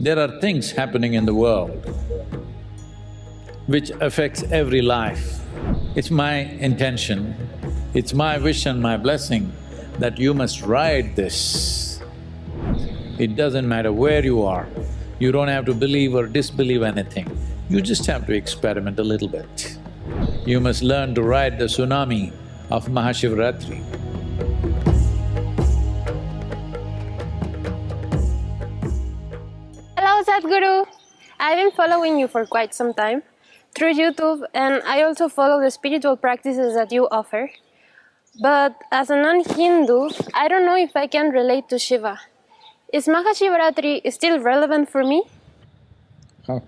There are things happening in the world which affects every life. It's my intention, it's my wish and my blessing that you must ride this. It doesn't matter where you are, you don't have to believe or disbelieve anything, you just have to experiment a little bit. You must learn to ride the tsunami of MahaShivRatri. Hello Sadhguru! I've been following you for quite some time through YouTube, and I also follow the spiritual practices that you offer. But as a non-Hindu, I don't know if I can relate to Shiva. Is MahaShivRatri still relevant for me? How?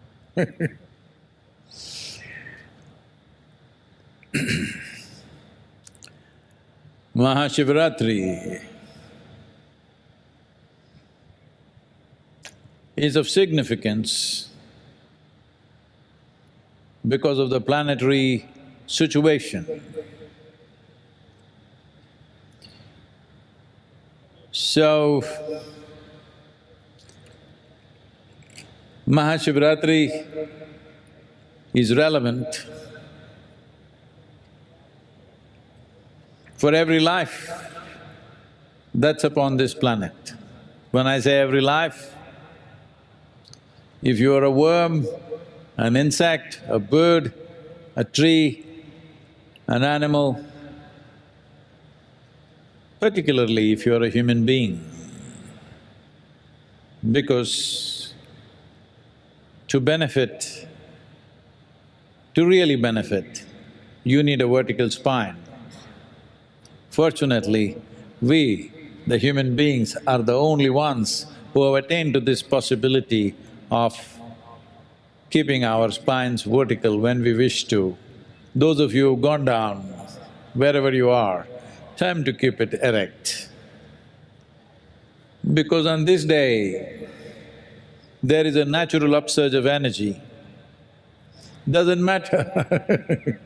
MahaShivRatri is of significance because of the planetary situation. So, MahaShivRatri is relevant for every life that's upon this planet. When I say every life, if you are a worm, an insect, a bird, a tree, an animal, particularly if you are a human being, because to benefit, to really benefit, you need a vertical spine. Fortunately, we, the human beings, are the only ones who have attained to this possibility of keeping our spines vertical when we wish to. Those of you who've gone down, wherever you are, time to keep it erect. Because on this day, there is a natural upsurge of energy. Doesn't matter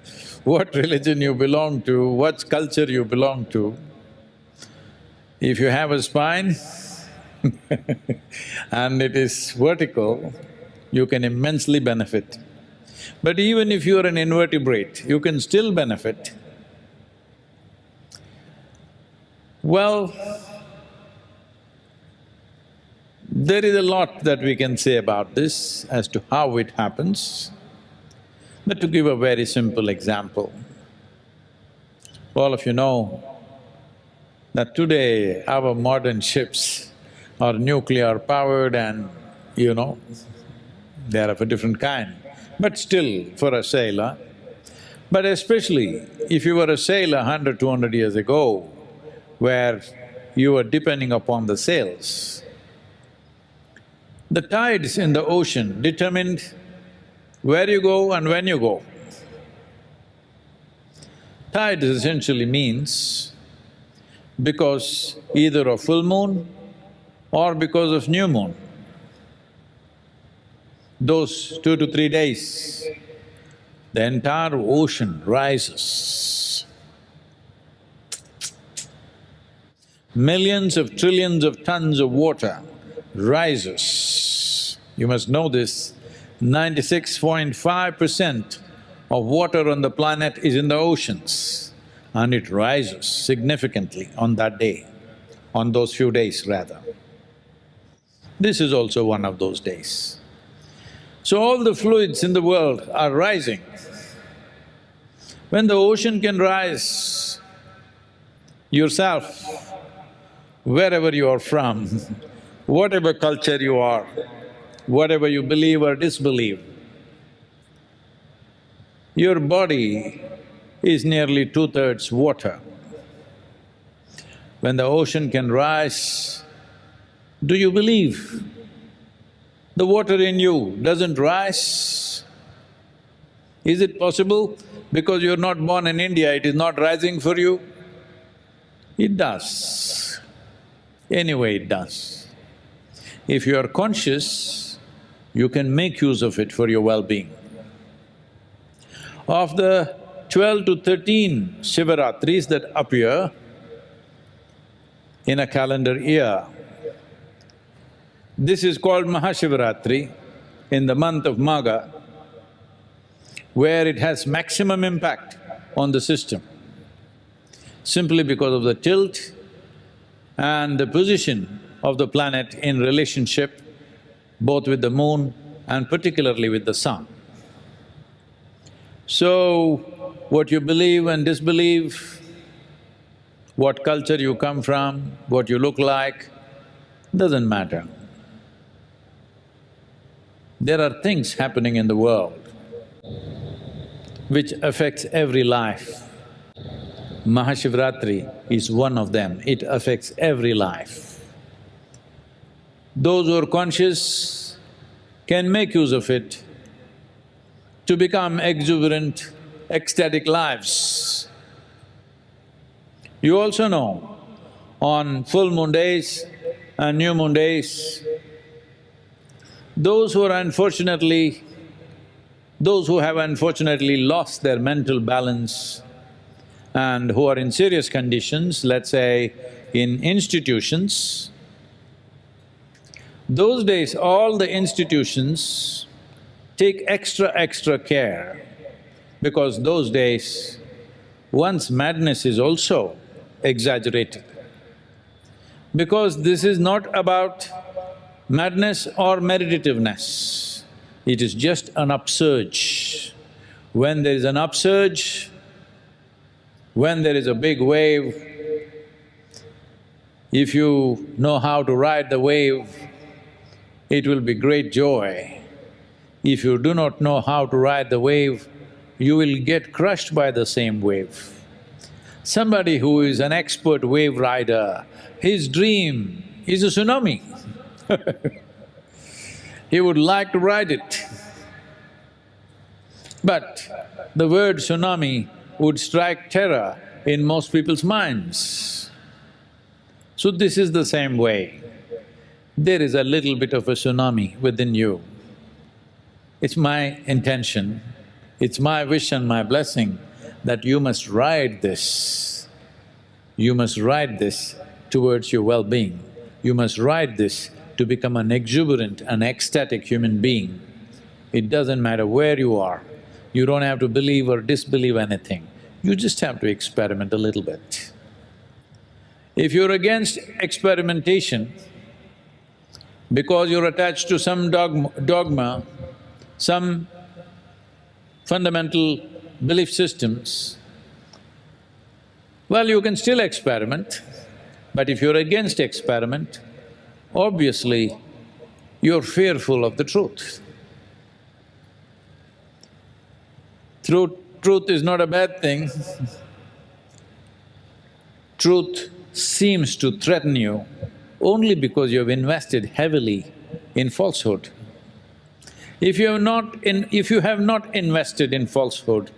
what religion you belong to, what culture you belong to, if you have a spine and it is vertical, you can immensely benefit. But even if you are an invertebrate, you can still benefit. Well, there is a lot that we can say about this as to how it happens. But to give a very simple example, all of you know that today our modern ships are nuclear powered and, they are of a different kind. But still, for a sailor, but especially if you were a sailor 100, 200 years ago, where you were depending upon the sails, the tides in the ocean determined where you go and when you go. Tides essentially means because either of full moon or because of new moon. Those 2 to 3 days, the entire ocean rises. Millions of trillions of tons of water rises. You must know this, 96.5% of water on the planet is in the oceans, and it rises significantly on that day, on those few days rather. This is also one of those days. So all the fluids in the world are rising. When the ocean can rise, yourself, wherever you are from, whatever culture you are, whatever you believe or disbelieve, your body is nearly 2/3 water. When the ocean can rise, do you believe the water in you doesn't rise? Is it possible because you're not born in India, it is not rising for you? It does. Anyway, it does. If you are conscious, you can make use of it for your well-being. Of the 12 to 13 Shivaratris that appear in a calendar year, This is called MahaShivRatri in the month of Magha, where it has maximum impact on the system, simply because of the tilt and the position of the planet in relationship both with the moon and particularly with the sun. So, what you believe and disbelieve, what culture you come from, what you look like, doesn't matter. There are things happening in the world which affects every life. MahaShivRatri is one of them, it affects every life. Those who are conscious can make use of it to become exuberant, ecstatic lives. You also know, on full moon days and new moon days, those who have unfortunately lost their mental balance and who are in serious conditions, let's say in institutions, those days all the institutions take extra care, because those days one's madness is also exaggerated. Because this is not about madness or meditativeness, it is just an upsurge. When there is an upsurge, when there is a big wave, if you know how to ride the wave, it will be great joy. If you do not know how to ride the wave, you will get crushed by the same wave. Somebody who is an expert wave rider, his dream is a tsunami. He would like to ride it. But the word tsunami would strike terror in most people's minds. So this is the same way. There is a little bit of a tsunami within you. It's my intention, it's my wish and my blessing that you must ride this. You must ride this towards your well-being. You must ride this to become an exuberant, an ecstatic human being. It doesn't matter where you are, you don't have to believe or disbelieve anything, you just have to experiment a little bit. If you're against experimentation, because you're attached to some dogma, some fundamental belief systems, well, you can still experiment, but if you're against experiment, obviously you're fearful of the truth. Truth is not a bad thing. Truth seems to threaten you only because you have invested heavily in falsehood. If you have not invested in falsehood,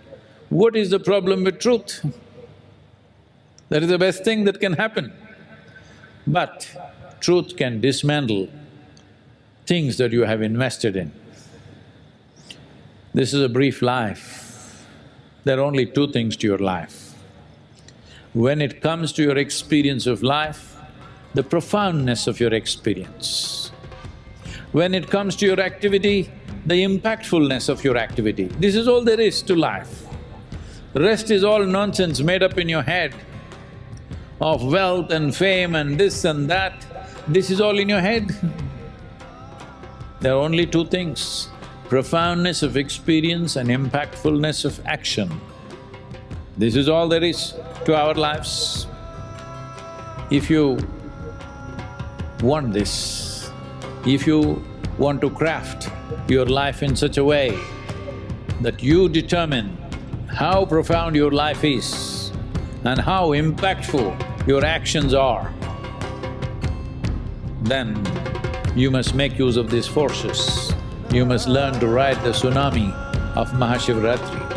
what is the problem with truth? That is the best thing that can happen. But truth can dismantle things that you have invested in. This is a brief life. There are only two things to your life. When it comes to your experience of life, the profoundness of your experience. When it comes to your activity, the impactfulness of your activity. This is all there is to life. The rest is all nonsense made up in your head of wealth and fame and this and that. This is all in your head. There are only two things, profoundness of experience and impactfulness of action. This is all there is to our lives. If you want this, if you want to craft your life in such a way that you determine how profound your life is and how impactful your actions are, then you must make use of these forces. You must learn to ride the tsunami of MahaShivRatri.